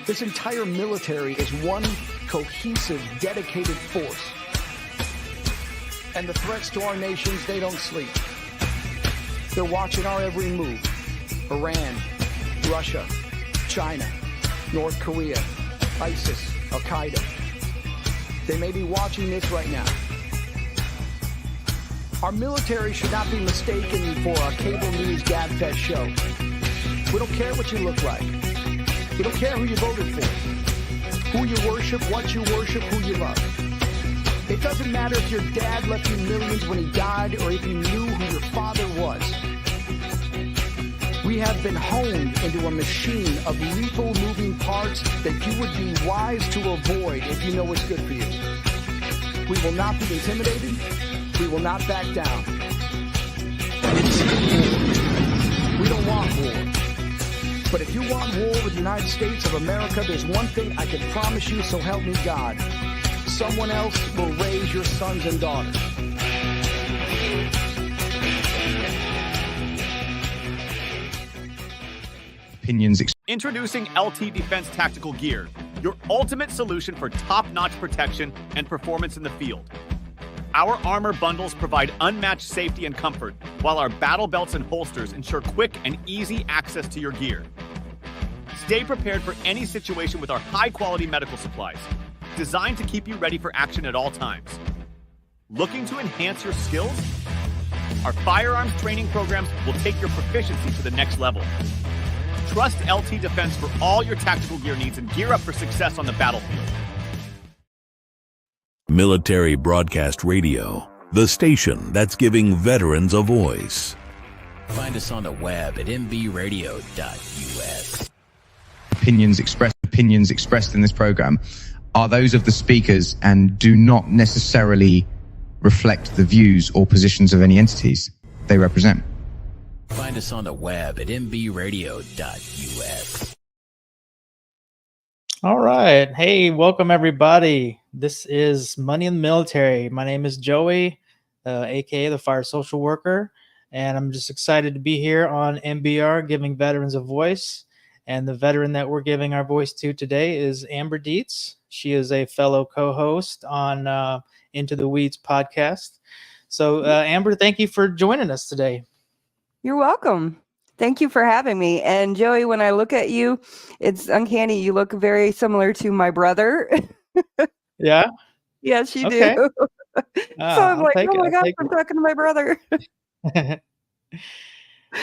This entire military is one cohesive, dedicated force. And the threats to our nations, they don't sleep. They're watching our every move. Iran, Russia, China, North Korea, ISIS, Al-Qaeda. They may be watching this right now. Our military should not be mistaken for a cable news gab-fed show. We don't care what you look like. We don't care who you voted for, who you worship, what you worship, who you love. It doesn't matter if your dad left you millions when he died or if you knew who your father was. We have been honed into a machine of lethal moving parts that you would be wise to avoid if you know what's good for you. We will not be intimidated. We will not back down. We don't want war. But if you want war with the United States of America, there's one thing I can promise you, so help me God. Someone else will raise your sons and daughters. Introducing LT Defense Tactical Gear, your ultimate solution for top-notch protection and performance in the field. Our armor bundles provide unmatched safety and comfort, while our battle belts and holsters ensure quick and easy access to your gear. Stay prepared for any situation with our high-quality medical supplies, designed to keep you ready for action at all times. Looking to enhance your skills? Our firearms training programs will take your proficiency to the next level. Trust LT Defense for all your tactical gear needs and gear up for success on the battlefield. Military Broadcast Radio, the station that's giving veterans a voice. Find us on the web at mbradio.us. Opinions expressed in this program are those of the speakers and do not necessarily reflect the views or positions of any entities they represent. Find us on the web at mbradio.us. All right. Hey, welcome everybody. This is Money in the Military. My name is Joey, aka the Fire Social Worker, and I'm just excited to be here on MBR giving veterans a voice. And the veteran that we're giving our voice to today is Amber Deitz. She is a fellow co-host on Into the Weeds podcast. So, Amber, thank you for joining us today. You're welcome. Thank you for having me. And Joey, when I look at you, it's uncanny. You look very similar to my brother. Yeah? Yes, you Okay. do. So I'm like, oh my gosh, I'm talking to my brother.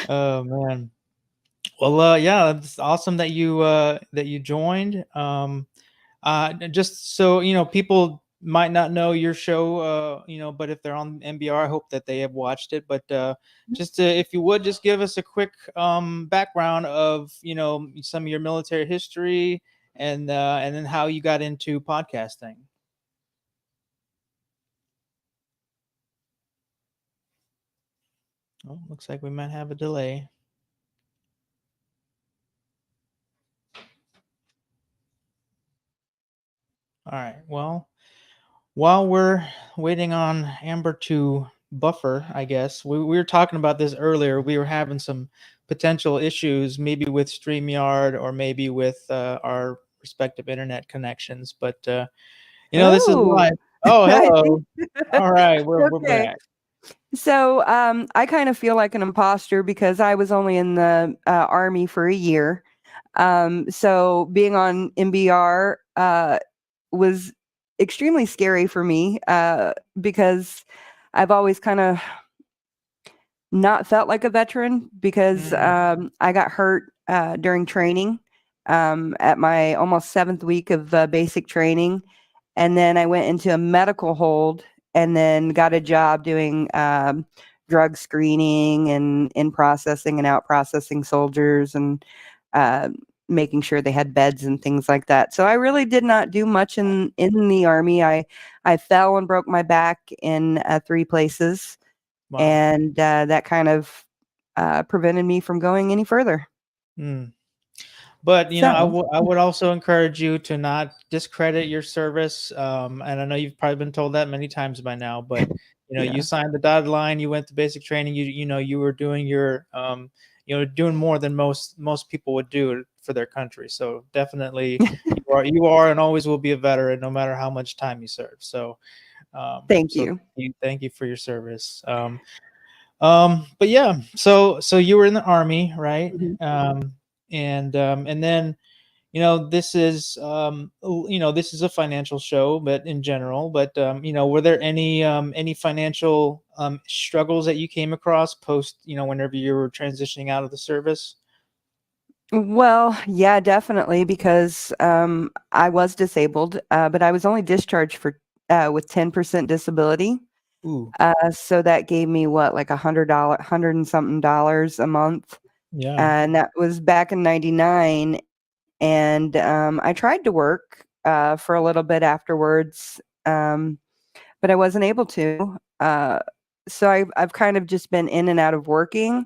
Oh, man. Well, yeah, it's awesome that you joined. Just so you know, people might not know your show, but if they're on MBR, I hope that they have watched it. But just if you would just give us a quick background of some of your military history and then how you got into podcasting. Oh, looks like we might have a delay. All right. Well, while we're waiting on Amber to buffer, I guess we were talking about this earlier. We were having some potential issues, maybe with StreamYard or maybe with our respective internet connections. But this is live. Oh, hello. All right, we're back. So I kind of feel like an imposter because I was only in the Army for a year. So being on MBR was extremely scary for me because I've always kind of not felt like a veteran because I got hurt during training at my almost 7th week of basic training. And then I went into a medical hold and then got a job doing drug screening and in processing and out processing soldiers and making sure they had beds and things like that. So I really did not do much in the Army. I fell and broke my back in 3 places. Wow. And that kind of prevented me from going any further. But I would also encourage you to not discredit your service. And I know you've probably been told that many times by now, but you signed the dotted line, you went to basic training, you were doing your doing more than most people would do for their country. So definitely, you are and always will be a veteran, no matter how much time you serve. So, Thank you. thank you for your service. But yeah, so you were in the Army, right? Mhm. And then, this is this is a financial show, but in general, but were there any financial struggles that you came across post, whenever you were transitioning out of the service? Well, yeah, definitely, because I was disabled, but I was only discharged for with 10% disability. Ooh, So that gave me what, like $100 and something dollars a month, yeah. and that was back in '99. And I tried to work for a little bit afterwards, but I wasn't able to. So I've kind of just been in and out of working.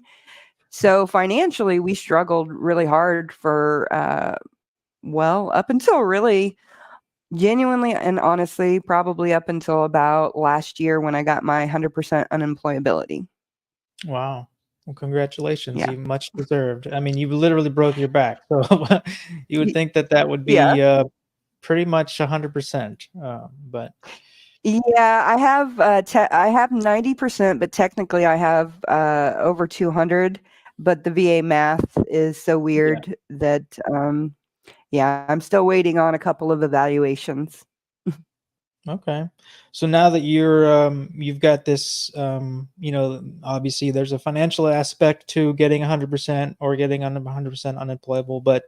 So financially, we struggled really hard for well, up until really genuinely and honestly, probably up until about last year when I got my 100% unemployability. Wow. Well, congratulations. Yeah. You much deserved. I mean, you literally broke your back. So you would Y- think that that would Yeah. be pretty much 100%. But Yeah, I have 90%, but technically I have over 200. But the VA math is so yeah. weird that yeah, I'm still waiting on a couple of evaluations. Okay. So now that you've got this, obviously there's a financial aspect to getting 100% or getting 100% unemployable, but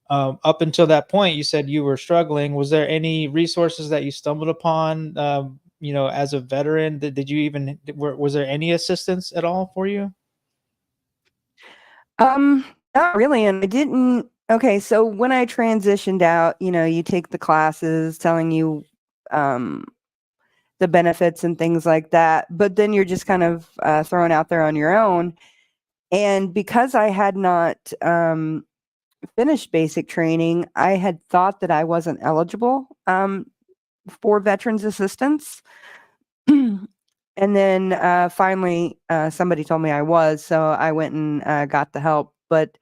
up until that point, you said you were struggling. Was there any resources that you stumbled upon, as a veteran? Did you even, was there any assistance at all for you? Not really, and I didn't. Okay, so when I transitioned out, you take the classes telling you um the benefits and things like that, but then you're just kind of thrown out there on your own. And because I had not finished basic training, I had thought that I wasn't eligible for veterans assistance. And then finally, somebody told me I was, so I went and got the help. But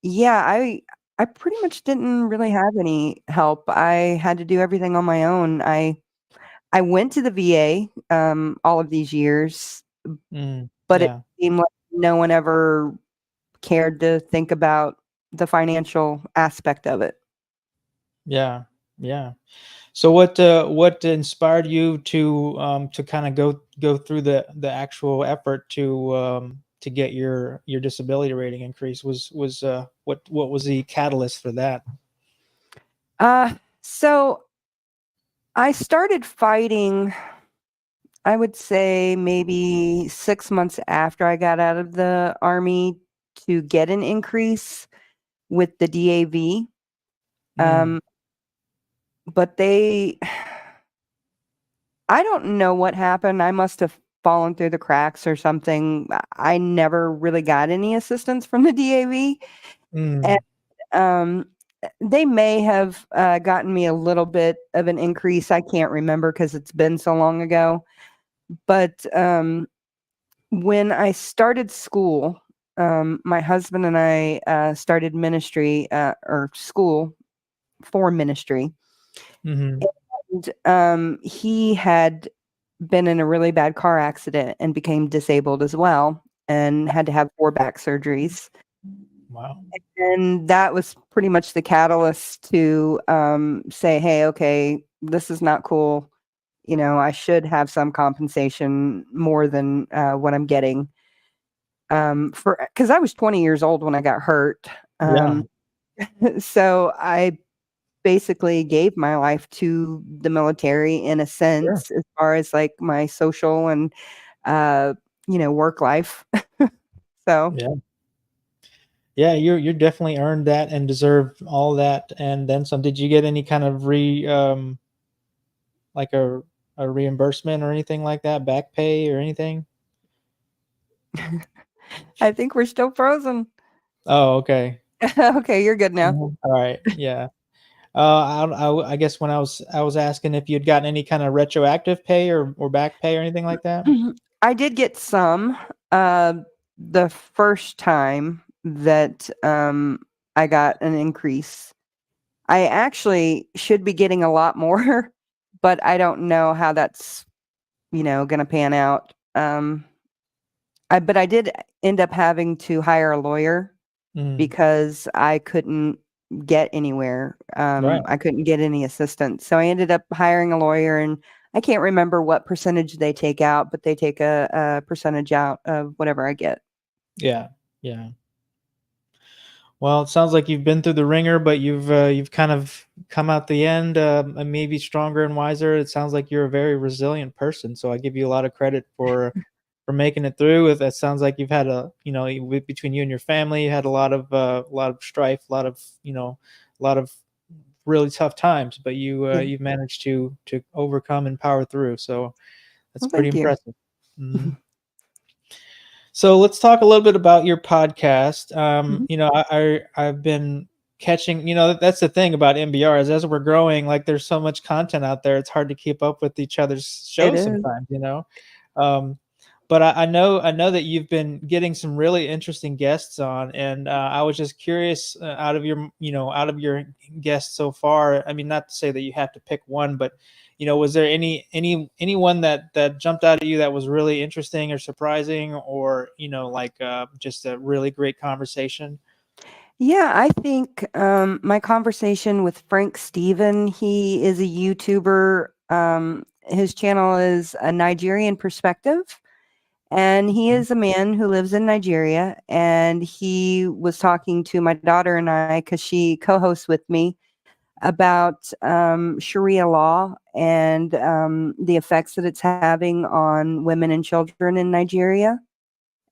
yeah, I pretty much didn't really have any help. I had to do everything on my own. I went to the VA all of these years, Mm, but it yeah. seemed like no one ever cared to think about the financial aspect of it. Yeah. Yeah. So what inspired you to kind of go through the actual effort to get your disability rating increase? Was what was the catalyst for that? So I started fighting, I would say maybe 6 months after I got out of the Army to get an increase with the DAV. Mm, But I don't know what happened. I must have fallen through the cracks or something. I never really got any assistance from the DAV. And mm, um, they may have gotten me a little bit of an increase. I can't remember because it's been so long ago. But when I started school, my husband and I started ministry or school for ministry. mhm. And he had been in a really bad car accident and became disabled as well and had to have 4 back surgeries. Wow. And that was pretty much the catalyst to say, hey, okay, this is not cool. I should have some compensation more than what I'm getting. Because I was 20 years old when I got hurt. Yeah. So I basically gave my life to the military in a Sure. sense, as far as like my social and uh, work life. So Yeah. Yeah, you're definitely earned that and deserve all that and then some. Did you get any kind of like a reimbursement or anything like that, back pay or anything? I think we're still frozen. Oh, okay. Okay, you're good now. Mhm. All right. Yeah. I guess when I was asking if you'd gotten any kind of retroactive pay or back pay or anything like that. I did get some the first time that I got an increase. I actually should be getting a lot more, but I don't know how that's, going to pan out. But I did end up having to hire a lawyer because I couldn't get anywhere. Right. I couldn't get any assistance. So I ended up hiring a lawyer, and I can't remember what percentage they take out, but they take a percentage out of whatever I get. Yeah. Yeah. Well, it sounds like you've been through the ringer, but you've kind of come out the end, and maybe stronger and wiser. It sounds like you're a very resilient person, so I give you a lot of credit for making it through. It sounds like you've had between you and your family, you had a lot of strife, a lot of really tough times, but you've managed to overcome and power through. So that's pretty Thank you. impressive. Mhm. So let's talk a little bit about your podcast. I've been catching, that's the thing about MBR is as we're growing, like there's so much content out there. It's hard to keep up with each other's shows sometimes, But I know that you've been getting some really interesting guests on, and I was just curious out of your guests so far. I mean, not to say that you have to pick one, but was there anyone that jumped out at you that was really interesting or surprising, or just a really great conversation? Yeah, I think my conversation with Frank Steven, he is a YouTuber. His channel is A Nigerian Perspective. And he is a man who lives in Nigeria, and he was talking to my daughter and I, because she co-hosts with me, about Sharia law and the effects that it's having on women and children in Nigeria.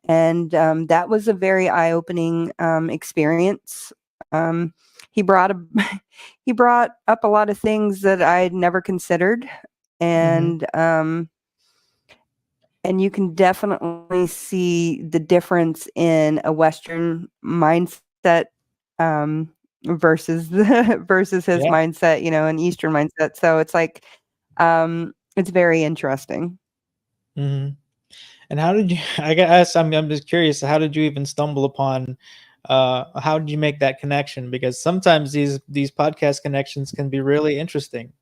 And that was a very eye-opening experience. He brought up a lot of things that I'd never considered, and you can definitely see the difference in a Western mindset versus his mindset, an Eastern mindset. So it's like it's very interesting. Mm-hmm. And how did you? I guess I'm just curious. How did you even stumble upon? How did you make that connection? Because sometimes these podcast connections can be really interesting.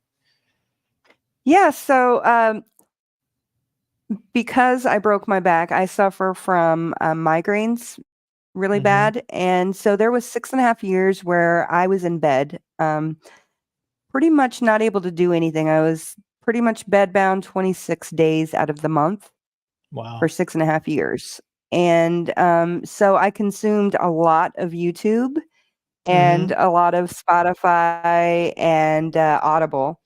Yeah. So because I broke my back, I suffer from migraines really bad. And so there was 6.5 years where I was in bed, pretty much not able to do anything. I was pretty much bedbound 26 days out of the month. Wow. For 6.5 years. And so I consumed a lot of YouTube and a lot of Spotify and Audible.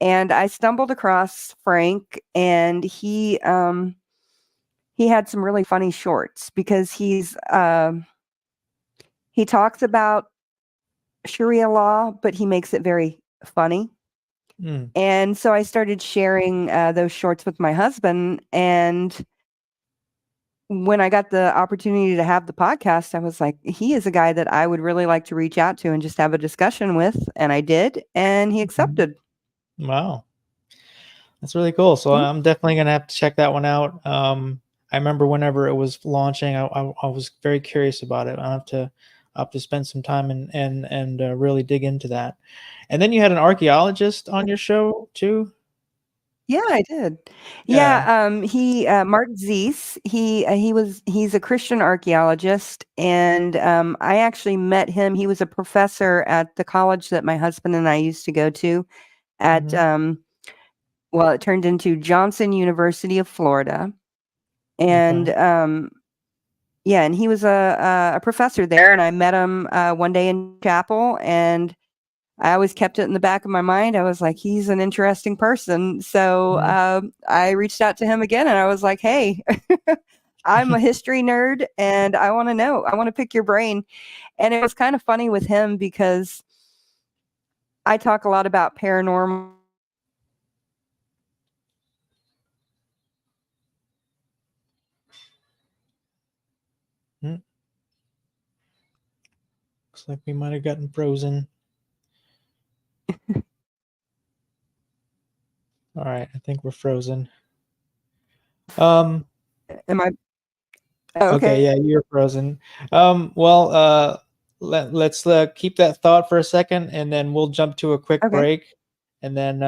And I stumbled across Frank, and he had some really funny shorts because he talks about Sharia law, but he makes it very funny. And so I started sharing those shorts with my husband, and when I got the opportunity to have the podcast, I was like, he is a guy that I would really like to reach out to and just have a discussion with. And I did, and he accepted. Wow. That's really cool. So I'm definitely going to have to check that one out. I remember whenever it was launching, I was very curious about it. I'll have to spend some time and really dig into that. And then you had an archaeologist on your show too. Yeah, I did. Yeah, he Mark Zeiss. He's a Christian archaeologist, and I actually met him. He was a professor at the college that my husband and I used to go to at well, it turned into Johnson University of Florida. And yeah, and he was a professor there, and I met him one day in chapel, and I always kept it in the back of my mind. I was like, he's an interesting person. So I reached out to him again, and I was like, hey, I'm a history nerd, and I want to know. I want to pick your brain. And it was kind of funny with him because I talk a lot about paranormal. Looks like we might have gotten frozen. All right, I think we're frozen. Am I? Okay, yeah, you're frozen. Well, let's keep that thought for a second, and then we'll jump to a quick Okay. break, and then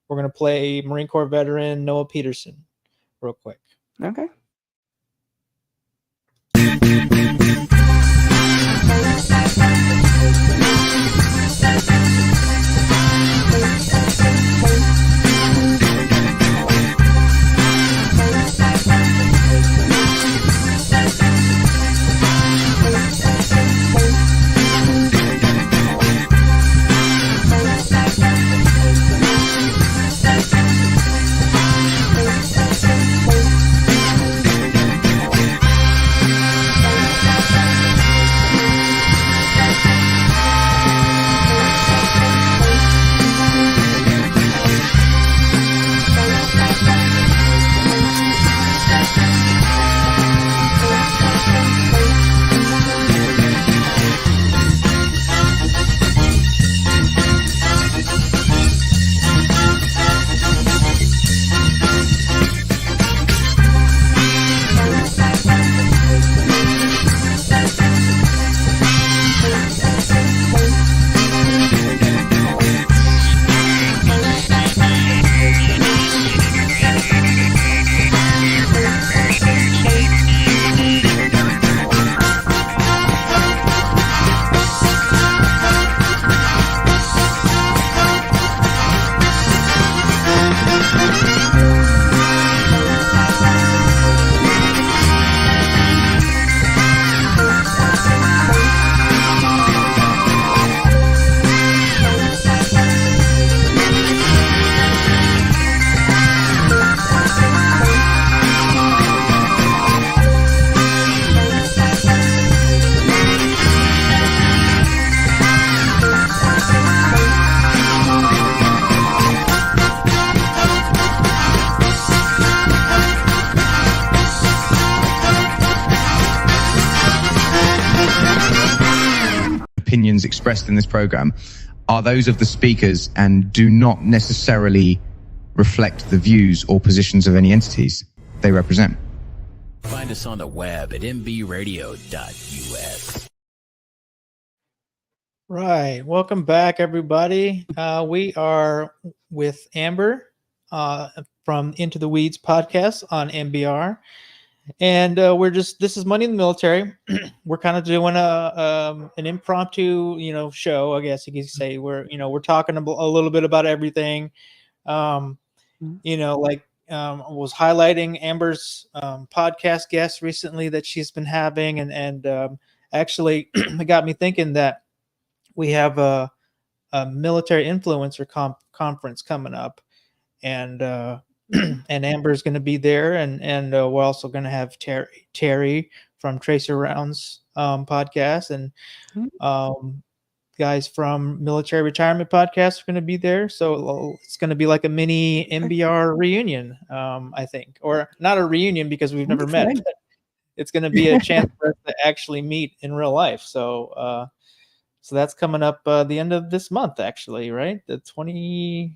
we're gonna play Marine Corps veteran Noah Peterson real quick. Okay. Opinions expressed in this program are those of the speakers and do not necessarily reflect the views or positions of any entities they represent. Find us on the web at mbradio.us. Right. Welcome back, everybody. We are with Amber from Into the Weeds podcast on MBR. And this is Money in the Military. We're kind of doing an impromptu, show, I guess you could say. We're talking a little bit about everything. I was highlighting Amber's podcast guest recently that she's been having, and actually it got me thinking that we have a military influencer conference coming up, and and Amber's going to be there, and we're also going to have Terry from Tracer Rounds podcast, and guys from Military Retirement Podcast are going to be there. So it's going to be like a mini MBR reunion, I think, or not a reunion because we've never met. But it's going to be a chance for us to actually meet in real life. So that's coming up the end of this month, actually, right? The 29th,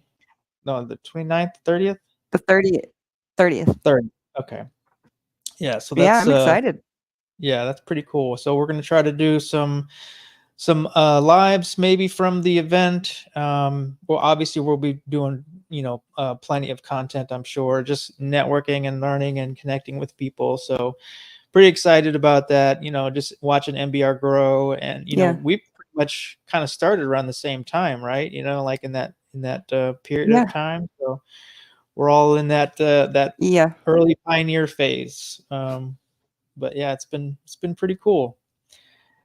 30th. The 30th. 30th. Okay. Yeah. So I'm excited. Yeah, that's pretty cool. So we're going to try to do some lives maybe from the event. Well, obviously we'll be doing, plenty of content, I'm sure, just networking and learning and connecting with people. So pretty excited about that, just watching MBR grow. And, we pretty much kind of started around the same time, right? Like in that period of time. So we're all in that early pioneer phase. But yeah, it's been pretty cool.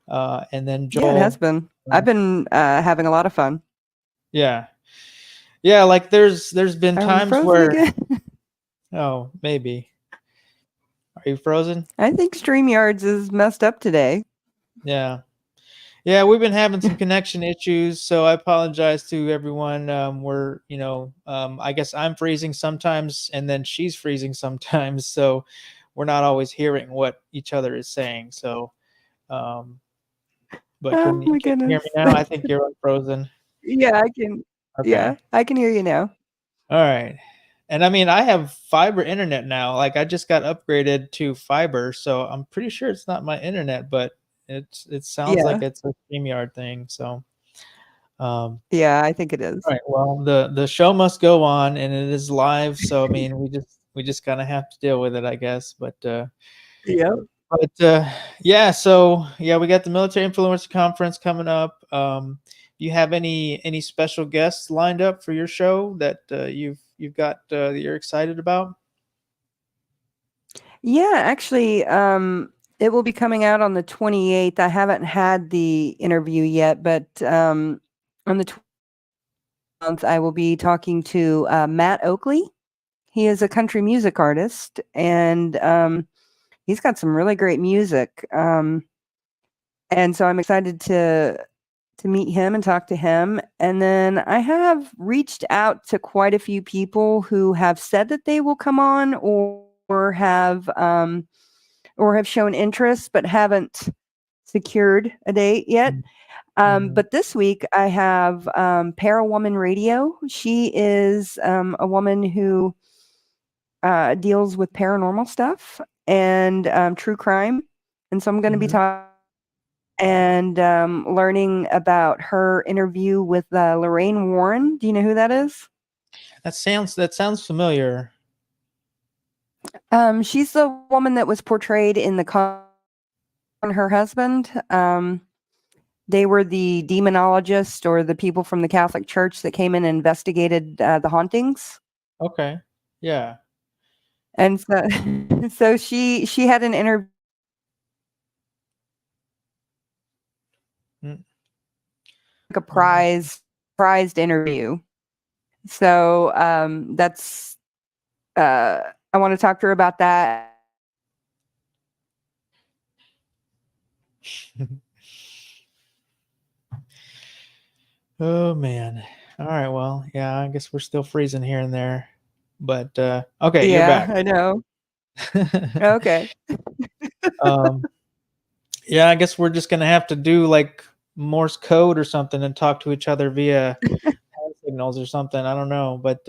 And then Joel, it has been. I've been having a lot of fun. Yeah. Like there's been times where again? Oh, maybe. Are you frozen? I think StreamYards is messed up today. Yeah, we've been having some connection issues, so I apologize to everyone. We're, I guess I'm freezing sometimes, and then she's freezing sometimes, so we're not always hearing what each other is saying. So, but can you hear me now? I think you're unfrozen. Yeah, I can. Okay. Yeah, I can hear you now. All right. And I mean, I have fiber internet now. Like I just got upgraded to fiber, so I'm pretty sure it's not my internet, but It sounds Yeah. like it's a StreamYard thing. So, Yeah, I think it is. all right. Well, the show must go on, and it is live. So I mean, we just kind of have to deal with it, I guess. Yep. But yeah. So yeah, we got the Military Influencer Conference coming up. You have any special guests lined up for your show that you've got that you're excited about? Yeah, actually, it will be coming out on the 28th. I haven't had the interview yet, but on the 12th, I will be talking to Matt Oakley. He is a country music artist, and he's got some really great music. And so I'm excited to meet him and talk to him. And then I have reached out to quite a few people who have said that they will come on or have shown interest but haven't secured a date yet. But this week I have Parawoman Radio. She is a woman who deals with paranormal stuff and true crime. And so I'm going to be talking and learning about her interview with Lorraine Warren. Do you know who that is? That sounds familiar. She's the woman that was portrayed in her husband. They were the demonologists or the people from the Catholic Church that came in and investigated the hauntings. Okay. Yeah. And so, so she had an interview. A prized interview. So that's I want to talk to her about that. Oh man. All right. Well, yeah. I guess we're still freezing here and there, but okay, you're Yeah, back. I know. Okay. Yeah. I guess we're just gonna have to do like Morse code or something and talk to each other via hand signals or something. I don't know, but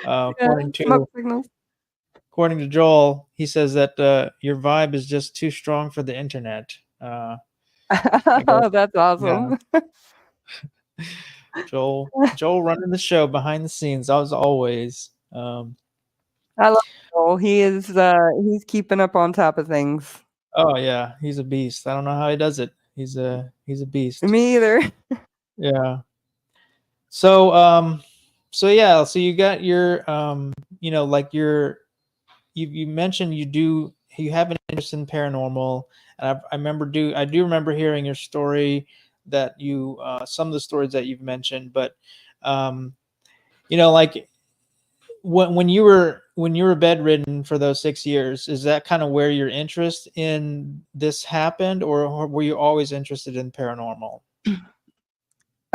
according Smoke signals. according to Joel, he says that your vibe is just too strong for the internet. Oh, that's awesome. Yeah. Joel running the show behind the scenes as always. I love Joel. He is he's keeping up on top of things. Oh yeah, he's a beast. I don't know how he does it. He's a beast. Me either. Yeah. So so yeah, so you got your like you mentioned you have an interest in paranormal, and I do remember hearing your story that you some of the stories that you've mentioned, but like when you were bedridden for those 6 years, is that kind of where your interest in this happened, or were you always interested in paranormal?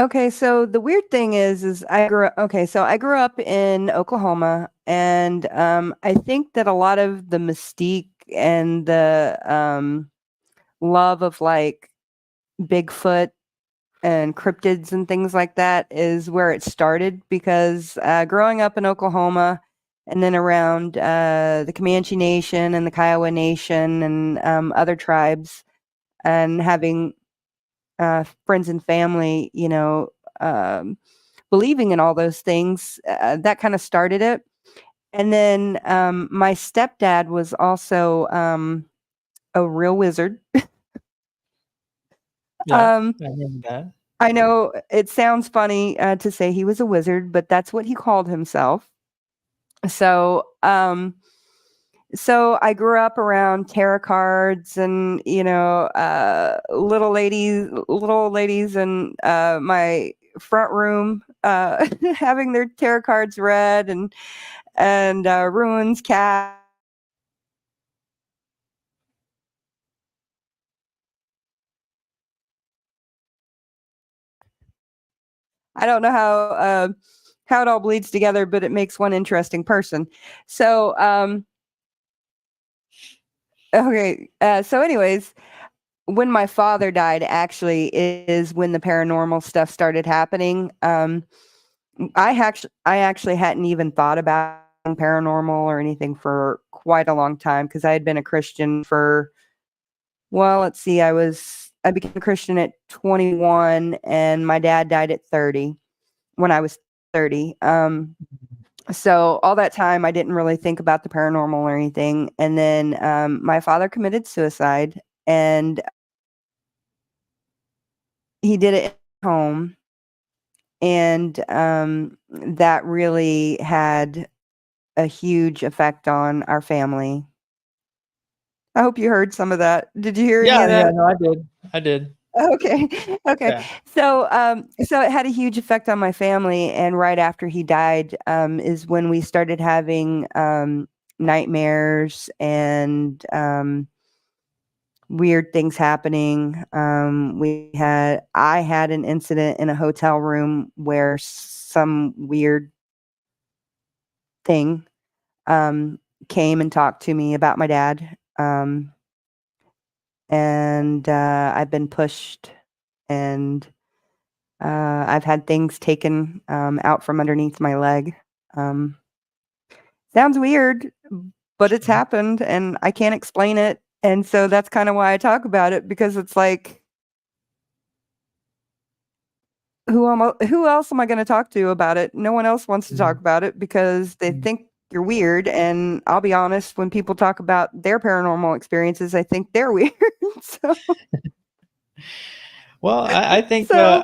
Okay, so the weird thing is I grew up in Oklahoma, and I think that a lot of the mystique and the love of like Bigfoot and cryptids and things like that is where it started, because growing up in Oklahoma and then around the Comanche Nation and the Kiowa Nation and other tribes, and having friends and family, believing in all those things, that kind of started it. And then my stepdad was also a real wizard. Yeah, I remember that. I know it sounds funny to say he was a wizard, but that's what he called himself. So, so I grew up around tarot cards and, little ladies in my front room having their tarot cards read and runes cast. I don't know how it all bleeds together, but it makes one interesting person. So, okay. So anyways, when my father died, actually is when the paranormal stuff started happening. I actually hadn't even thought about paranormal or anything for quite a long time, because I had been a Christian for, well, let's see, I was I became a Christian at 21, and my dad died at 30 when I was 30. So all that time, I didn't really think about the paranormal or anything. And then my father committed suicide, and he did it at home. And that really had a huge effect on our family. I hope you heard some of that. Did you hear any of that? Yeah, no, I did. Okay. Okay. Yeah. So it had a huge effect on my family. And right after he died is when we started having nightmares and weird things happening. I had an incident in a hotel room where some weird thing came and talked to me about my dad. And I've been pushed, and I've had things taken out from underneath my leg. Sounds weird, but it's happened, and I can't explain it. And so that's kind of why I talk about it, because it's like, who else am I going to talk to about it? No one else wants to talk about it because they think you're weird. And I'll be honest, when people talk about their paranormal experiences, I think they're weird. So. Well, I think So-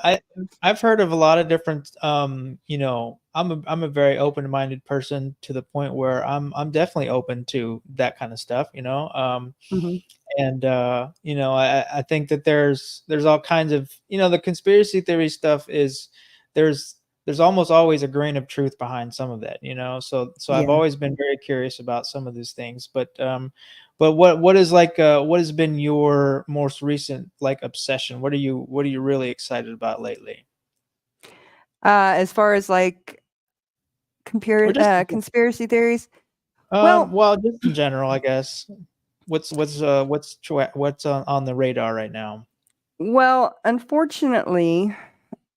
I've heard of a lot of different. I'm a very open-minded person, to the point where I'm definitely open to that kind of stuff. Mhm. And I think that there's all kinds of, the conspiracy theory stuff is there's almost always a grain of truth behind some of that. So I've Yeah. always been very curious about some of these things. But what has been your most recent obsession? What are you really excited about lately? As far as like Or just conspiracy theories, well, just in general, I guess. What's on the radar right now? well, unfortunately,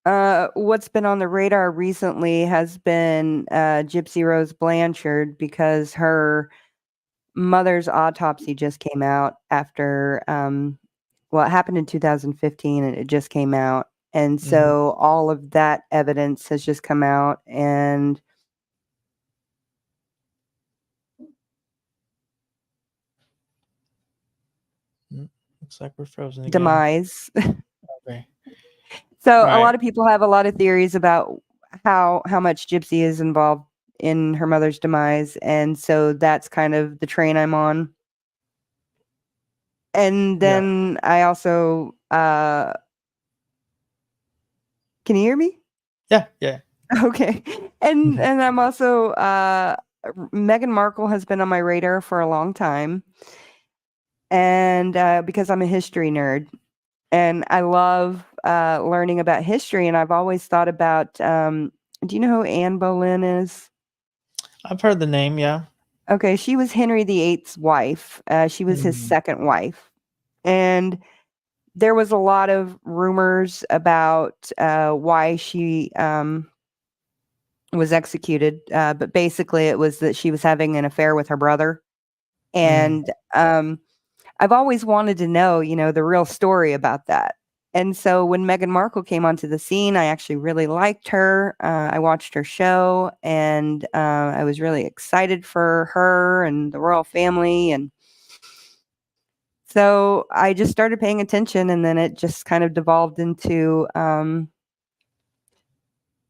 what's been on the radar recently has been Gypsy Rose Blanchard, because her mother's autopsy just came out after, it happened in 2015, and it just came out. And so all of that evidence has just come out, and Looks like we're frozen again. demise. Okay. So Right. a lot of people have a lot of theories about how much Gypsy is involved in her mother's demise, and so that's kind of the train I'm on. And then I also can you hear me? Yeah. Okay. And I'm also Meghan Markle has been on my radar for a long time. And because I'm a history nerd, and I love learning about history, and I've always thought about do you know who Anne Boleyn is? I've heard the name, yeah. Okay, she was Henry VIII's wife. She was his second wife. And there was a lot of rumors about why she was executed. But basically, it was that she was having an affair with her brother. And I've always wanted to know, the real story about that. And so when Meghan Markle came onto the scene, I actually really liked her. I watched her show, and I was really excited for her and the royal family. And so I just started paying attention, and then it just kind of devolved into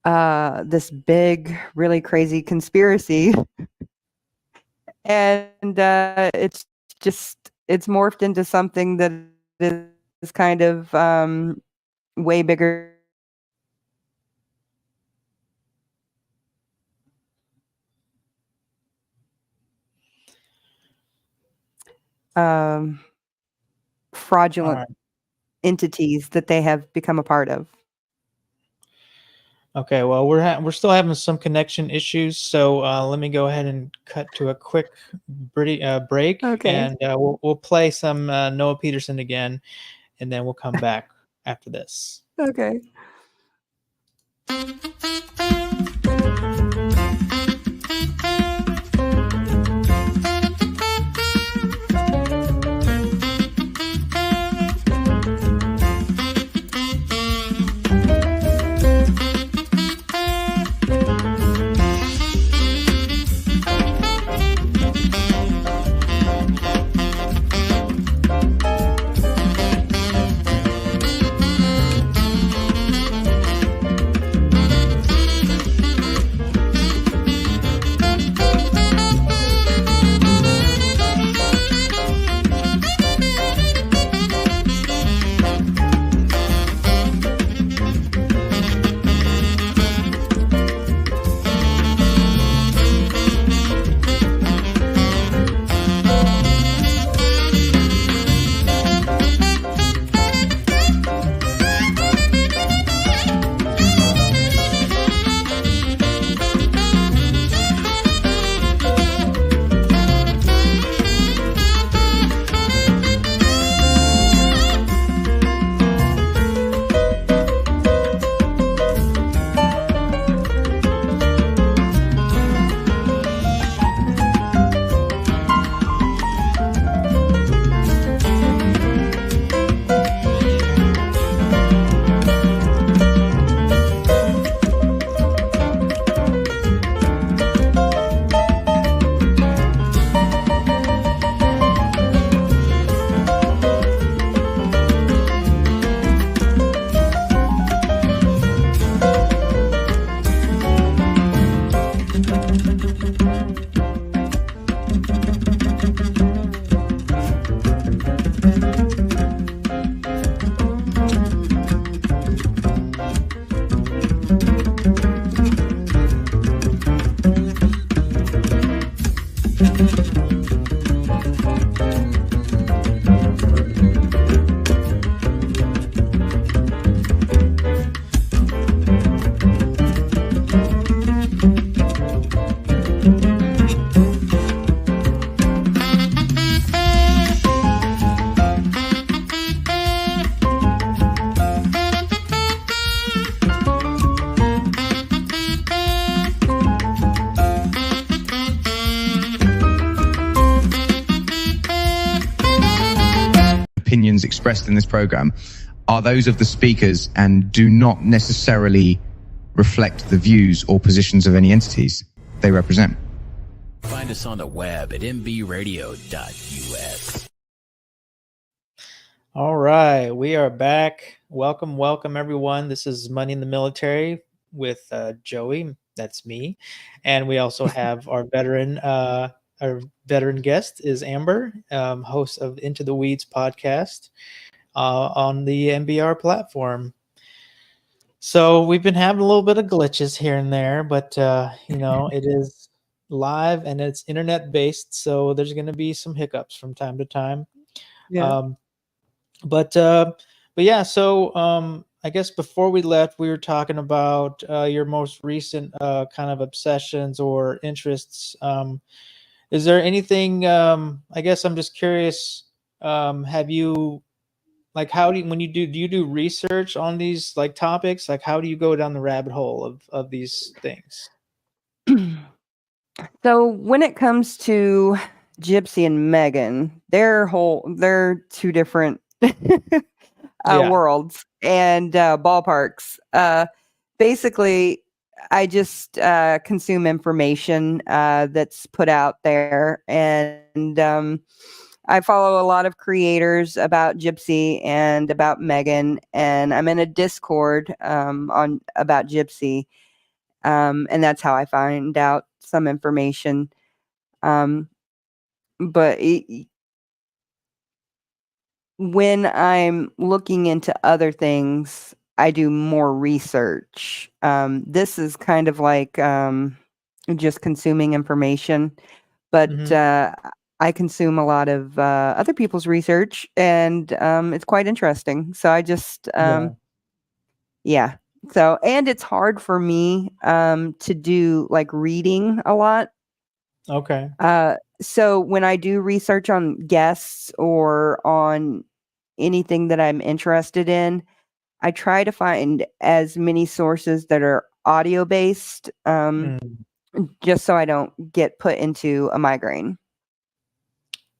this big, really crazy conspiracy. And it's morphed into something that is kind of way bigger. Fraudulent entities that they have become a part of. Okay, well, we're still having some connection issues, so let me go ahead and cut to a quick break. Okay. And we'll play some Noah Peterson again, and then we'll come back after this. Okay. expressed in this program are those of the speakers and do not necessarily reflect the views or positions of any entities they represent. Find us on the web at mbradio.us. All right, we are back. Welcome, everyone. This is Money in the Military with Joey. That's me, and we also have our veteran guest is Amber, host of Into the Weeds podcast on the MBR platform. So we've been having a little bit of glitches here and there, but it is live and it's internet based, so there's going to be some hiccups from time to time. Yeah. But yeah, so I guess before we left, we were talking about your most recent kind of obsessions or interests. Is there anything? I guess I'm just curious. Have you, like, how do you, when you do you do research on these like topics? Like, how do you go down the rabbit hole of these things? So when it comes to Gypsy and Megan, they're two different Yeah. worlds and ballparks. Basically, I just consume information that's put out there, and I follow a lot of creators about Gypsy and about Megan, and I'm in a Discord on about Gypsy, and that's how I find out some information. But when I'm looking into other things, I do more research. This is kind of like just consuming information, but I consume a lot of other people's research, and it's quite interesting. So I just, yeah. So, and it's hard for me to do like reading a lot. Okay. So when I do research on guests or on anything that I'm interested in, I try to find as many sources that are audio based, just so I don't get put into a migraine.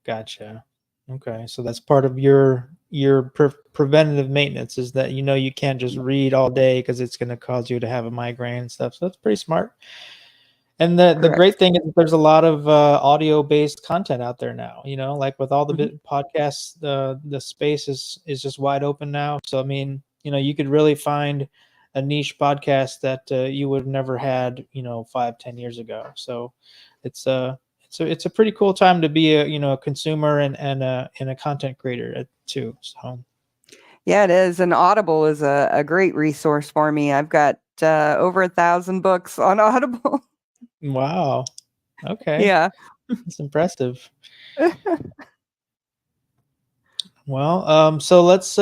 Gotcha. Okay, so that's part of your preventative maintenance, is that you can't just read all day because it's going to cause you to have a migraine and stuff. So that's pretty smart. And the great thing is that there's a lot of audio based content out there now. Like with all the podcasts, the space is just wide open now. So I mean, you could really find a niche podcast that you would have never had 5-10 years ago. So it's a pretty cool time to be a consumer and a content creator too. So yeah, it is. And Audible is a great resource for me. I've got over 1,000 books on Audible. Wow. Okay. Yeah. That's impressive. Well, so let's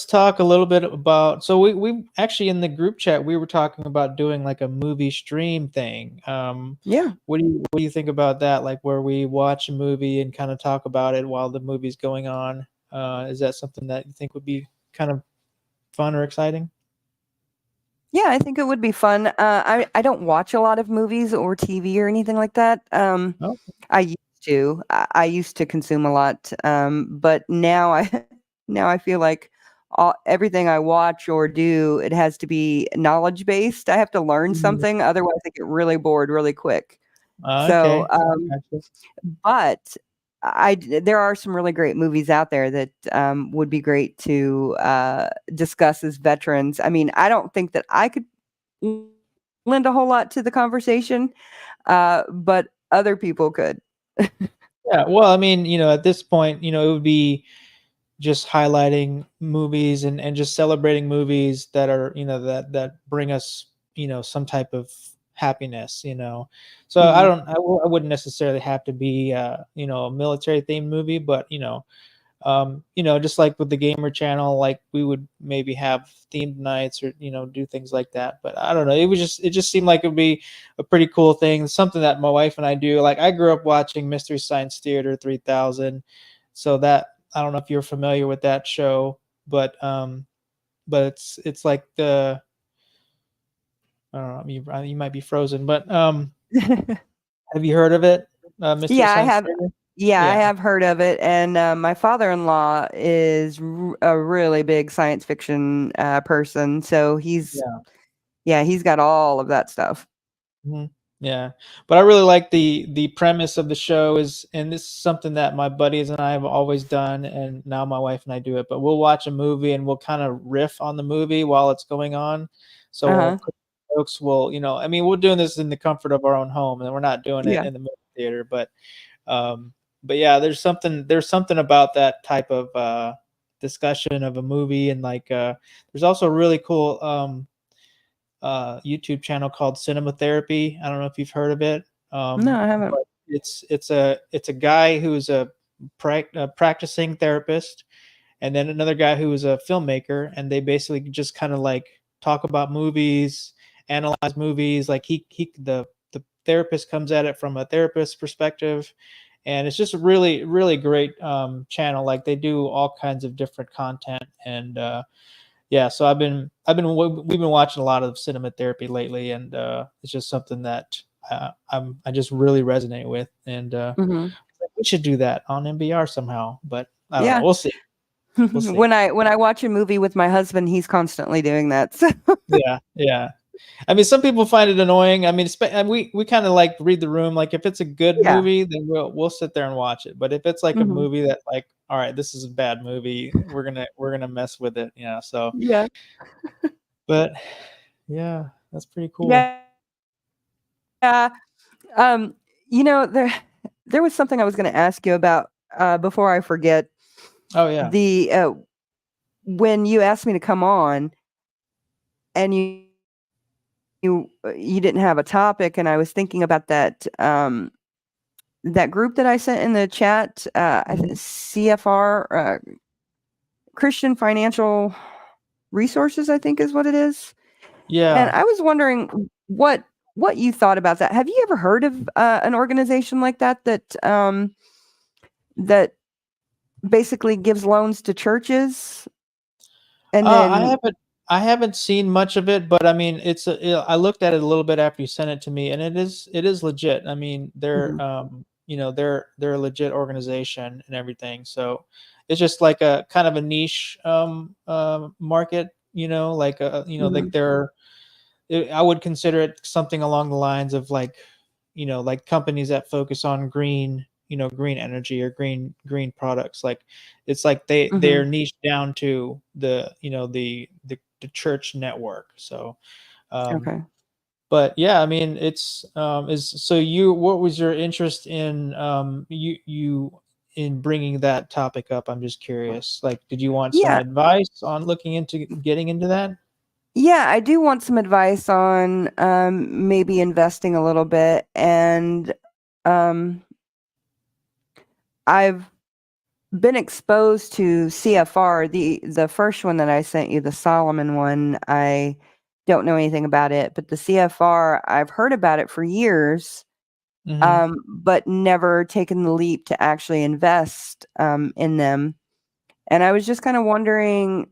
talk a little bit about, so we actually in the group chat, we were talking about doing like a movie stream thing. Yeah. What do you think about that? Like where we watch a movie and kind of talk about it while the movie's going on. Is that something that you think would be kind of fun or exciting? Yeah, I think it would be fun. I don't watch a lot of movies or TV or anything like that. Okay. I used to consume a lot, but now I feel like everything I watch or do, it has to be knowledge based. I have to learn something, otherwise I get really bored really quick. So, but there are some really great movies out there that would be great to discuss as veterans. I mean, I don't think that I could lend a whole lot to the conversation, but other people could. Yeah, well, I mean, at this point, it would be just highlighting movies and just celebrating movies that are, that bring us, some type of happiness, So I wouldn't necessarily have to be, a military themed movie, but, just like with the gamer channel, like we would maybe have themed nights or, do things like that. But I don't know. It just seemed like it would be a pretty cool thing. Something that my wife and I do. Like I grew up watching Mystery Science Theater 3000. So that, I don't know if you're familiar with that show, but it's like I don't know, you might be frozen, but have you heard of it? Mystery Yeah, Science I have. Theater? Yeah, I Yeah. have heard of it, and my father-in-law is a really big science fiction person, so he's got all of that stuff. Mhm. Yeah, but I really like the premise of the show and this is something that my buddies and I have always done, and now my wife and I do it. But we'll watch a movie and we'll kind of riff on the movie while it's going on. So when Uh-huh. folks will, I mean, we're doing this in the comfort of our own home, and we're not doing it Yeah. in the movie theater. But yeah, there's something about that type of discussion of a movie, and like there's also a really cool YouTube channel called Cinema Therapy. I don't know if you've heard of it. No, I haven't. But it's a guy who's a practicing therapist, and then another guy who is a filmmaker, and they basically just kind of like talk about movies, analyze movies. Like the therapist comes at it from a therapist perspective, and it's just a really really great channel. Like they do all kinds of different content, and yeah, so we've been watching a lot of cinema therapy lately, and it's just something that I just really resonate with, and Hmm. we should do that on MBR somehow. But I don't know. Yeah. We'll see. We'll see. When I watch a movie with my husband, he's constantly doing that. So. Yeah, yeah. I mean, some people find it annoying. I mean, we kind of like read the room. Like, if it's a good Yeah. movie, then we'll sit there and watch it. But if it's like a Mhm. movie that like, all right, this is a bad movie, we're gonna mess with it. Yeah. So, Yeah. but yeah, that's pretty cool. Yeah. Yeah. Um, there was something I was going to ask you about before I forget. Oh yeah. The when you asked me to come on, and you didn't have a topic, and I was thinking about that group that I sent in the chat, I think CFR, Christian Financial Resources, I think is what it is. And Yeah. I was wondering what you thought about that. Have you ever heard of an organization like that basically gives loans to churches? And I then, haven't seen much of it, but I mean, I looked at it a little bit after you sent it to me, and it is legit. I mean, Mhm. they're a legit organization and everything. So it's just like a kind of a niche market, like like Mhm. I would consider it something along the lines of like, like companies that focus on green energy or green products. Like it's like they're Mhm. niche down to the church network. So, um, Okay. but yeah, I mean, it's is so what was your interest in you in bringing that topic up? I'm just curious. Like, did you want some Yeah. advice on looking into getting into that? Yeah, I do want some advice on maybe investing a little bit, and um, I've been exposed to CFR. The first one that I sent you, the Solomon one, I don't know anything about it, but the CFR, I've heard about it for years, Hmm. but never taken the leap to actually invest in them. And I was just kind of wondering,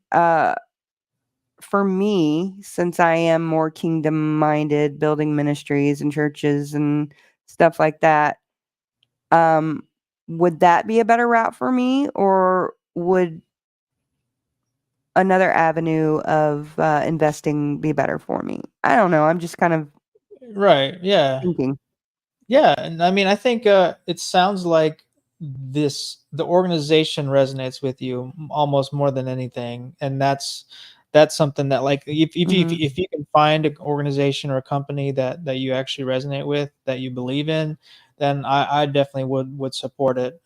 for me, since I am more kingdom minded, building ministries and churches and stuff like that, um, would that be a better route for me, or would another avenue of investing be better for me? I don't know. I'm just kind of Right. Yeah. thinking. Yeah, and I mean, I think it sounds like the organization resonates with you almost more than anything, and that's something that like Hmm. if you can find an organization or a company that you actually resonate with, that you believe in, then I definitely would support it.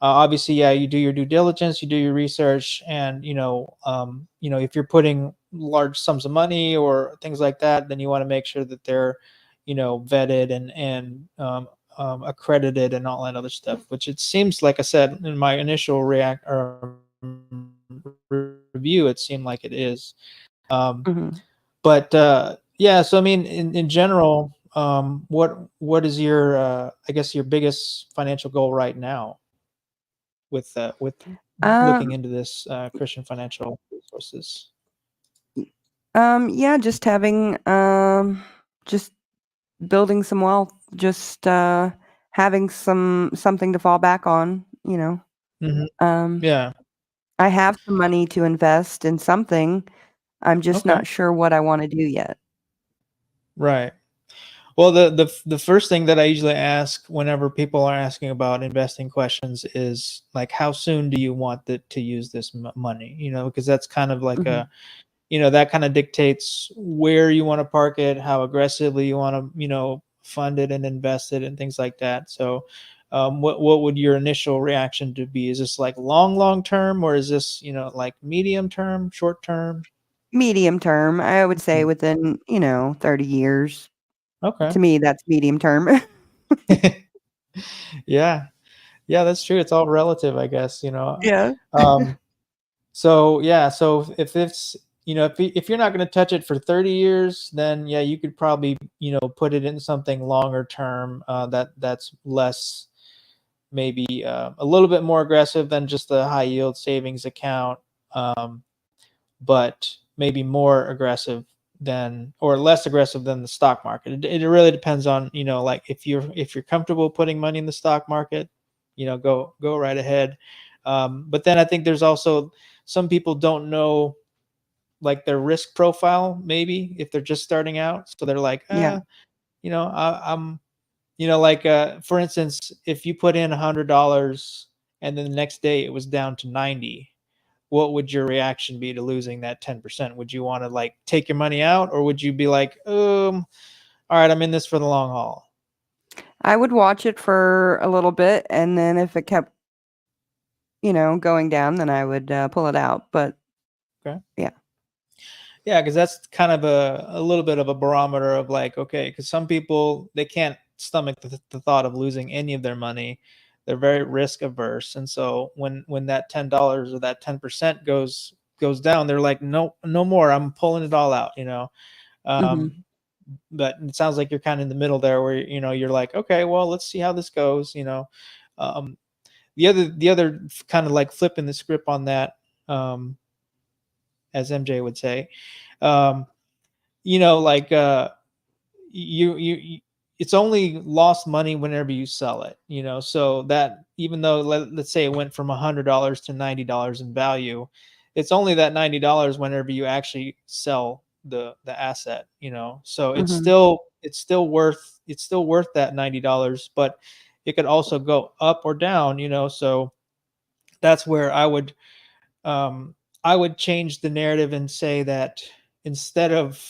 Obviously, yeah, you do your due diligence, you do your research, and if you're putting large sums of money or things like that, then you want to make sure that they're, vetted and accredited and all that other stuff. Which it seems like I said in my initial review, it seemed like it is. Um, Hmm. but yeah, so I mean, in general, what is your I guess your biggest financial goal right now with looking Um, into this Christian financial resources? yeah, just having, just building some wealth, just having something to fall back on, Mhm. Um, Yeah. I have some money to invest in something. I'm just Okay. not sure what I want to do yet. Right. Well, the first thing that I usually ask whenever people are asking about investing questions is like, how soon do you want to use this money? Because that's kind of like hmm that kind of dictates where you want to park it, how aggressively you want to, fund it and invest it and things like that. So, what would your initial reaction to be? Is this like long term, or is this, like medium term, short term? Medium term, I would say Mhm. within, 30 years. Okay. To me, that's medium term. Yeah. Yeah, that's true. It's all relative, I guess, Yeah. Um, so yeah, so if it's, if you're not going to touch it for 30 years, then yeah, you could probably, put it in something longer term, that's less, maybe a little bit more aggressive than just the high yield savings account, um, but maybe more aggressive than, or less aggressive than the stock market. It really depends on, like if you're comfortable putting money in the stock market, go right ahead. But then I think there's also some people don't know like their risk profile, maybe if they're just starting out. So they're like, Yeah. I'm, like for instance, if you put in $100 and then the next day it was down to 90, what would your reaction be to losing that 10%? Would you want to like take your money out, or would you be like, all right, I'm in this for the long haul? I would watch it for a little bit, and then if it kept, going down, then I would pull it out. But Okay. yeah. Yeah, because that's kind of a little bit of a barometer of like, okay, because some people, they can't stomach the thought of losing any of their money. They're very risk averse, and so when that $10 or that 10% goes down, they're like, no, no more. I'm pulling it all out. hmm Um, but it sounds like you're kind of in the middle there, where you're like, okay, well, let's see how this goes. Um, the other kind of like flipping the script on that, um, as MJ would say, um, like you it's only lost money whenever you sell it, so that even though let's say it went from $100 to $90 in value, it's only that $90 whenever you actually sell the asset, so hmm it's still worth that $90, but it could also go up or down, so that's where um I would change the narrative and say that instead of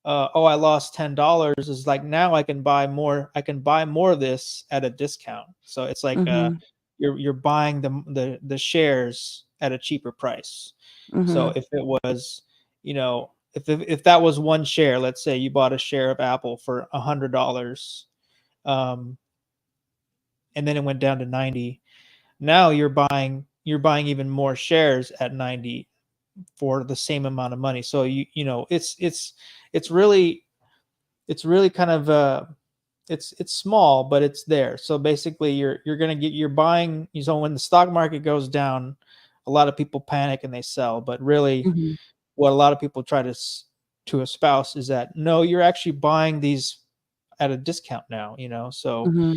oh, I lost $10, is like, now I can buy more of this at a discount. So it's like hmm you're buying the shares at a cheaper price. So hmm if it was, if that was one share, let's say you bought a share of Apple for $100, um, and then it went down to 90. Now you're buying even more shares at 90 for the same amount of money. So it's really it's really kind of it's small, but it's there. So basically you're going to get, you're buying, so when the stock market goes down, a lot of people panic and they sell, but really hmm what a lot of people try to espouse is that no, you're actually buying these at a discount now, so hmm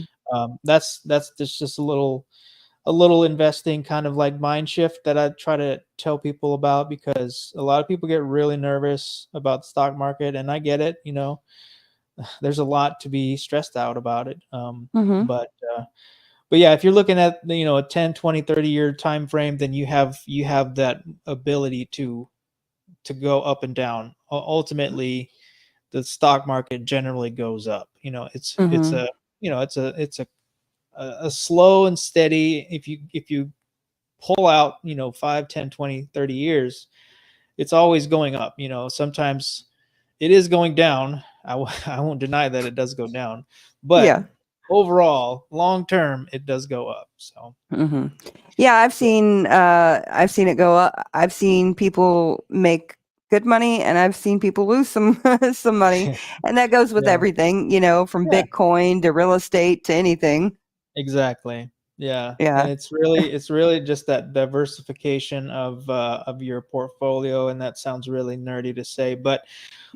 that's just a little investing kind of like mind shift that I try to tell people about, because a lot of people get really nervous about the stock market, and I get it. There's a lot to be stressed out about it. hmm But yeah, if you're looking at a 10, 20, 30 year time frame, then you have that ability to go up and down. Ultimately, the stock market generally goes up. It's hmm a it's a slow and steady. If you pull out 5, 10, 20, 30 years, it's always going up. Sometimes it is going down. I won't deny that it does go down, but Yeah. overall, long term, it does go up. So, hmm Yeah, I've seen it go up. I've seen people make good money, and I've seen people lose some some money, and that goes with yeah, everything, from yeah, Bitcoin to real estate to anything. exactly. Yeah, and Yeah. it's really just that diversification of your portfolio, and that sounds really nerdy to say, but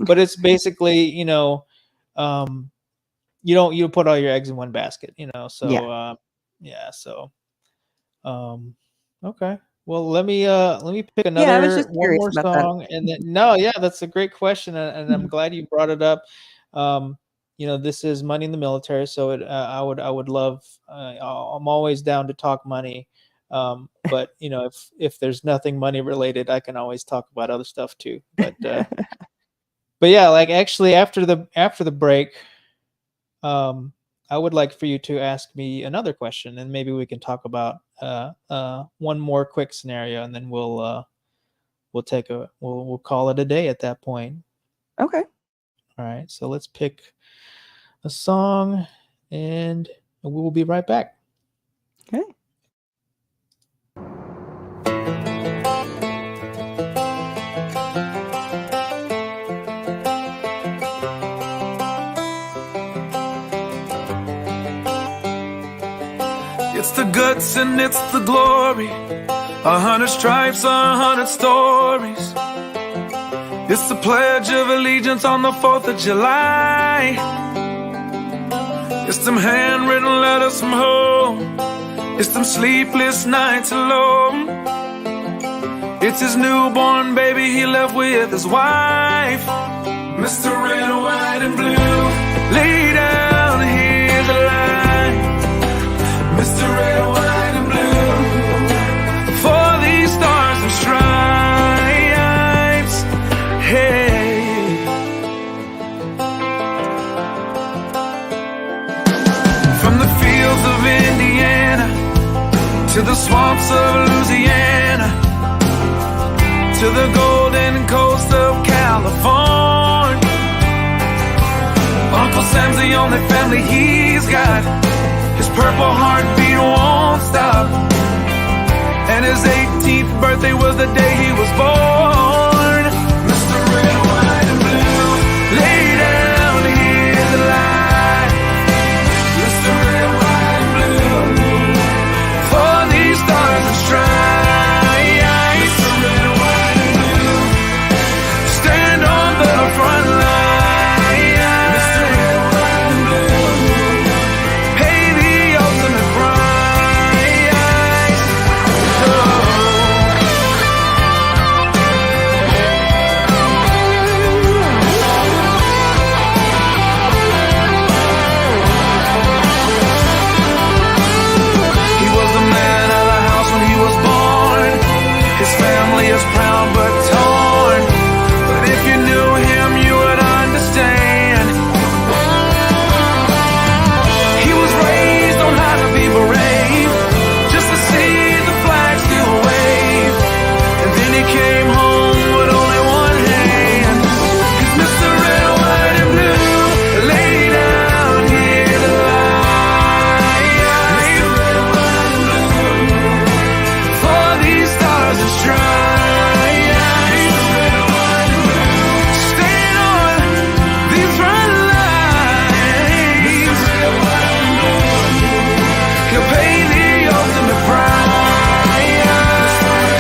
it's basically um you don't put all your eggs in one basket, So Yeah. So okay. Well, let me pick Yeah, I was just one curious more about that. song, and then no, yeah, that's a great question, and I'm glad you brought it up. This is money in the military, so I would love. I'm always down to talk money, but if there's nothing money related, I can always talk about other stuff too. But yeah, like actually after the break, I would like for you to ask me another question, and maybe we can talk about one more quick scenario, and then we'll call it a day at that point. Okay. All right. So let's pick a song, and we will be right back. Okay. It's the guts and it's the glory. 100 stripes, 100 stories. It's the Pledge of Allegiance on the 4th of July. It's them handwritten letters from home. It's them sleepless nights alone. It's his newborn baby he left with his wife. Mr. Red, White, and Blue, lay down, hear the line. Mr. Red, White, and Blue, for these stars and stripes. Hey. From the fields of Indiana to the swamps of Louisiana to the golden coast of California, Uncle Sam's the only family he's got. His purple heartbeat won't stop, and his 18th birthday was the day he was born. Mr. Red, White, and Blue, lay down, hear the light. Mr. Red, White, and Blue, for these stars and stripes. Mr. Red, White, and Blue, stand on the front line. Mr. Red, White, and Blue, pay the ultimate price. Oh. He was the man of the house when he was born. His family is proud but torn. But if you knew him, you would understand. He was raised on how to be brave, just to see the flag still wave. And then he came home with only one hand. 'Cause Mr. Red, White, and Blue, lay down, hear the light. Mr. Red, White, and Blue, for these stars and stripes. Mr. Red, White, and Blue, stand on these front lines. Mr. Red, White, and Blue, he'll pay the ultimate price.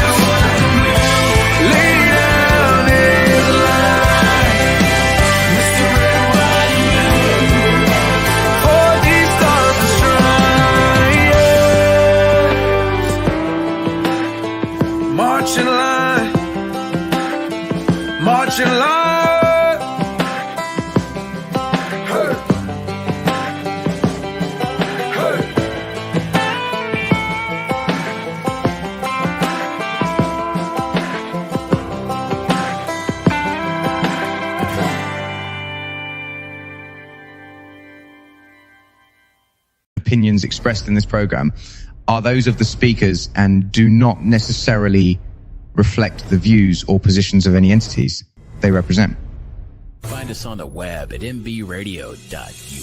Mr. Red, White, and Blue, lay down in the light. Mr. Red, White, and Blue, for these stars and stripes. March in line, march in line. Hey. Hey. Opinions expressed in this program are those of the speakers and do not necessarily reflect the views or positions of any entities they represent. Find us on the web at mbradio.us.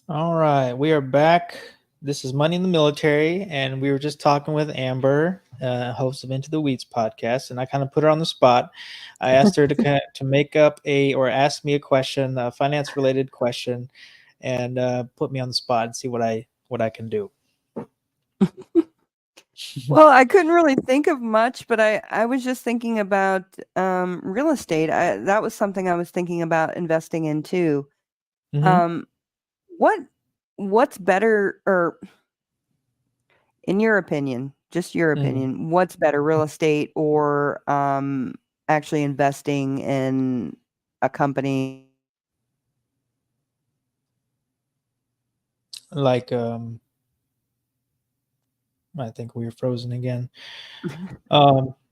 All right, we are back. This is Money in the Military, and we were just talking with Amber, host of Into the Weeds podcast, and I kind of put her on the spot. I asked her to make up or ask me a question, a finance-related question, and put me on the spot and see what I can do. Well, I couldn't really think of much, but I was just thinking about real estate. That was something I was thinking about investing in too. Mhm. Um, what what's better, or in your opinion, just your Mm. opinion, what's better, real estate or actually investing in a company? Like, I think we were frozen again.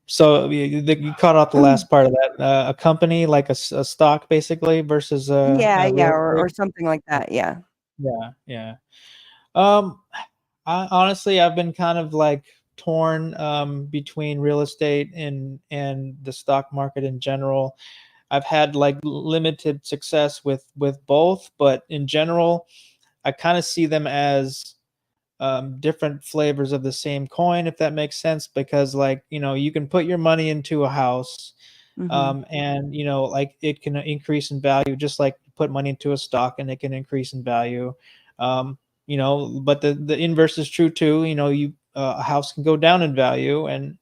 So you caught out the last part of that. A company like a stock basically versus Yeah, a yeah, real estate. or something like that. Yeah. Yeah, yeah. Um, honestly, I've been kind of like torn between real estate and the stock market in general. I've had like limited success with both, but in general, I kind of see them as different flavors of the same coin, if that makes sense. Because like you can put your money into a house, Hmm. and like it can increase in value, just like you put money into a stock and it can increase in value. Um, but the inverse is true too. A house can go down in value, and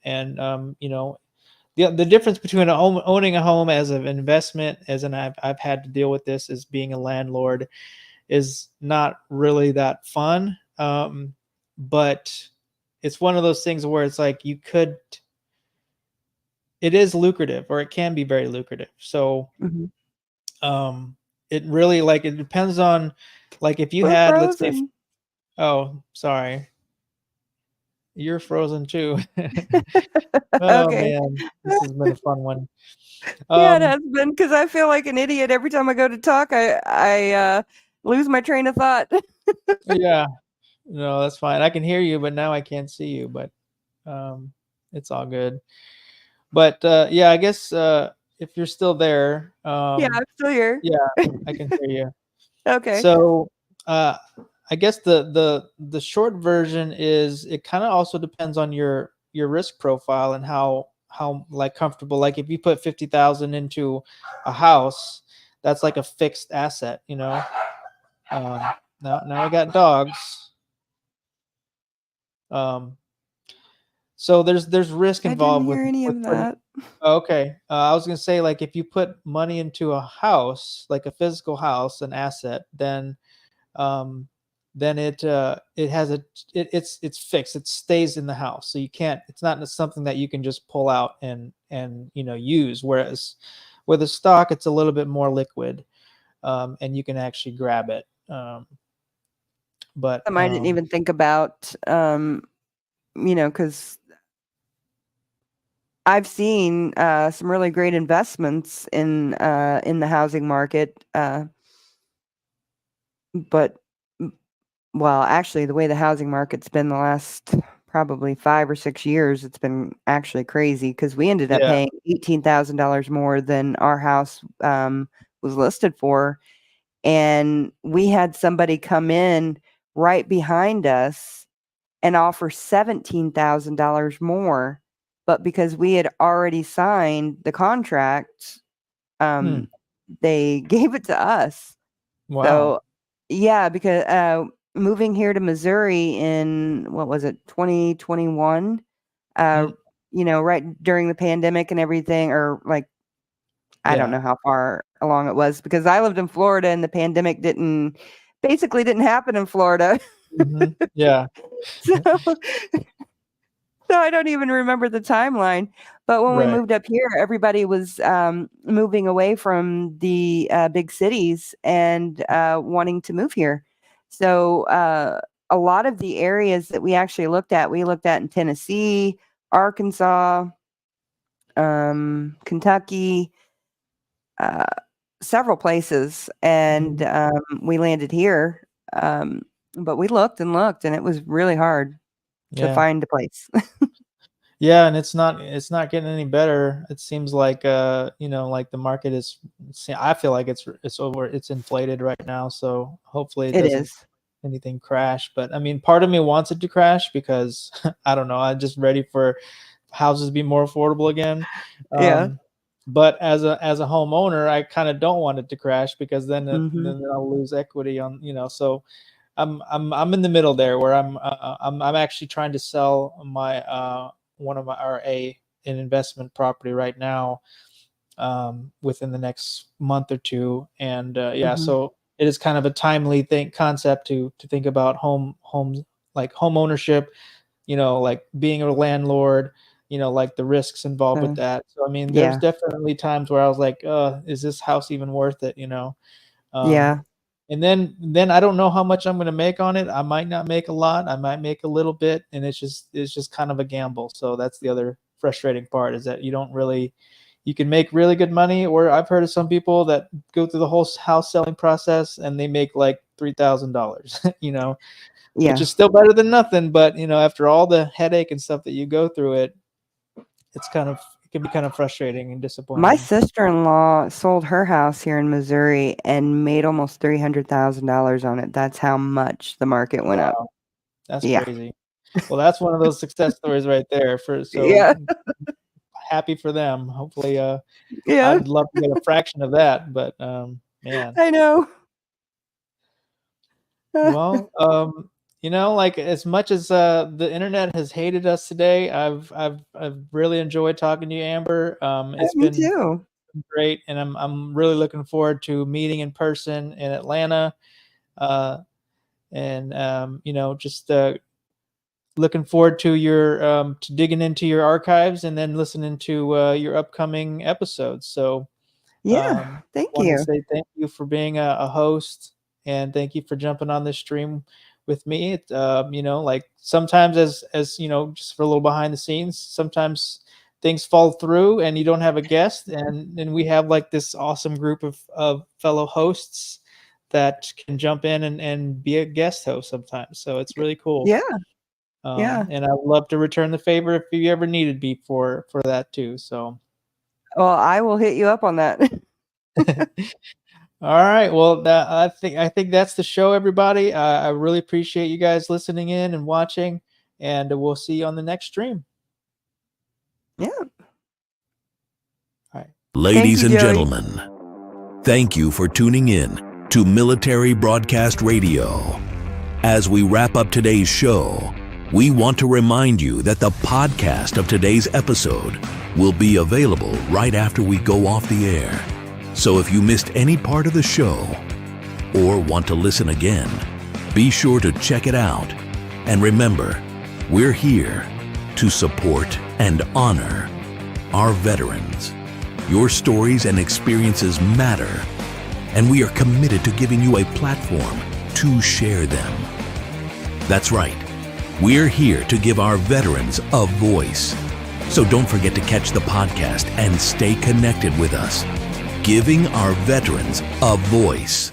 the difference between owning a home as an investment, I've had to deal with this as being a landlord, is not really that fun. But it's one of those things where it's like it is lucrative, or it can be very lucrative. So Hmm. um, it really, like, it depends on, like, if you We're had, let's say, frozen. oh, sorry, you're frozen too. Oh Okay. man, this has been a fun one. Yeah, it Um, has been, because I feel like an idiot every time I go to talk. I lose my train of thought. yeah, no, that's fine. I can hear you, but now I can't see you. But um, it's all good. But yeah, I guess if you're still there, Yeah, I'm still here. yeah, I can hear you. Okay. So uh, I guess the short version is it kind of also depends on your risk profile and how like comfortable. Like if you put 50,000 into a house, that's like a fixed asset. Um, now I got dogs. Um, so there's risk I didn't involved hear any with of putting. that. Okay, I was gonna say, like, if you put money into a house, like a physical house, an asset, um, then it has it's fixed. It stays in the house, so you can't. It's not something that you can just pull out and use. Whereas with a stock, it's a little bit more liquid, and you can actually grab it. But I didn't even think about, because I've seen some really great investments in the housing market. But well, actually, the way the housing market's been the last probably 5 or 6 years, it's been actually crazy, because we ended up yeah, paying $18,000 more than our house was listed for. And we had somebody come in right behind us and offer $17,000 more. But because we had already signed the contract, hmm, um, they gave it to us. wow, So, yeah, because moving here to Missouri in, what was it, 2021, uh, mm, right during the pandemic and everything, or like, I don't yeah, know how far along it was, because I lived in Florida and the pandemic basically didn't happen in Florida. yeah, So, so I don't even remember the timeline. But when we right, moved up here, everybody was moving away from the big cities and wanting to move here. So a lot of the areas that we looked at in Tennessee, Arkansas, Kentucky, uh, several places, and mhm, we landed here. Um, but we looked and looked, and it was really hard to yeah. find a place. Yeah, and it's not getting any better. It seems like like the market I feel like it's inflated right now, so hopefully it It doesn't is. anything crash. But I mean, part of me wants it to crash because I don't know, I'm just ready for houses to be more affordable again. Yeah. But as a homeowner, I kind of don't want it to crash because then Mhm. then I'll lose equity on, so I'm in the middle there where I'm actually trying to sell my one of my an investment property right now within the next month or two, and so it is kind of a timely concept to think about homes like home ownership, like being a landlord, like the risks involved with that. So I mean, there's definitely times where I was like, is this house even worth it? And then I don't know how much I'm going to make on it. I might not make a lot. I might make a little bit, and it's just kind of a gamble. So that's the other frustrating part, is that you can make really good money, or I've heard of some people that go through the whole house selling process and they make like $3,000, which is still better than nothing. But, after all the headache and stuff that you go through it can be kind of frustrating and disappointing. My sister-in-law sold her house here in Missouri and made almost $300,000 on it. That's how much the market went up. That's crazy. Well, that's one of those success stories right there. Happy for them. Hopefully, I'd love to get a fraction of that, but man, I know. Well, like as much as the internet has hated us today, I've really enjoyed talking to you, Amber. It's Me been too. great, and I'm really looking forward to meeting in person in Atlanta, and just looking forward to your to digging into your archives and then listening to your upcoming episodes. So thank you. To say thank you for being a host, and thank you for jumping on this stream with me. Like sometimes as just for a little behind the scenes, sometimes things fall through and you don't have a guest, and then we have like this awesome group of fellow hosts that can jump in and be a guest host sometimes. So it's really cool. And I would love to return the favor if you ever needed me for that too. So, well, I will hit you up on that. All right. Well, I think that's the show, everybody. I really appreciate you guys listening in and watching, and we'll see you on the next stream. Yeah. All right. Ladies and Joey. gentlemen, thank you for tuning in to Military Broadcast Radio. As we wrap up today's show, we want to remind you that the podcast of today's episode will be available right after we go off the air. So if you missed any part of the show or want to listen again, be sure to check it out. And remember, we're here to support and honor our veterans. Your stories and experiences matter, and we are committed to giving you a platform to share them. That's right. We're here to give our veterans a voice. So don't forget to catch the podcast and stay connected with us, giving our veterans a voice.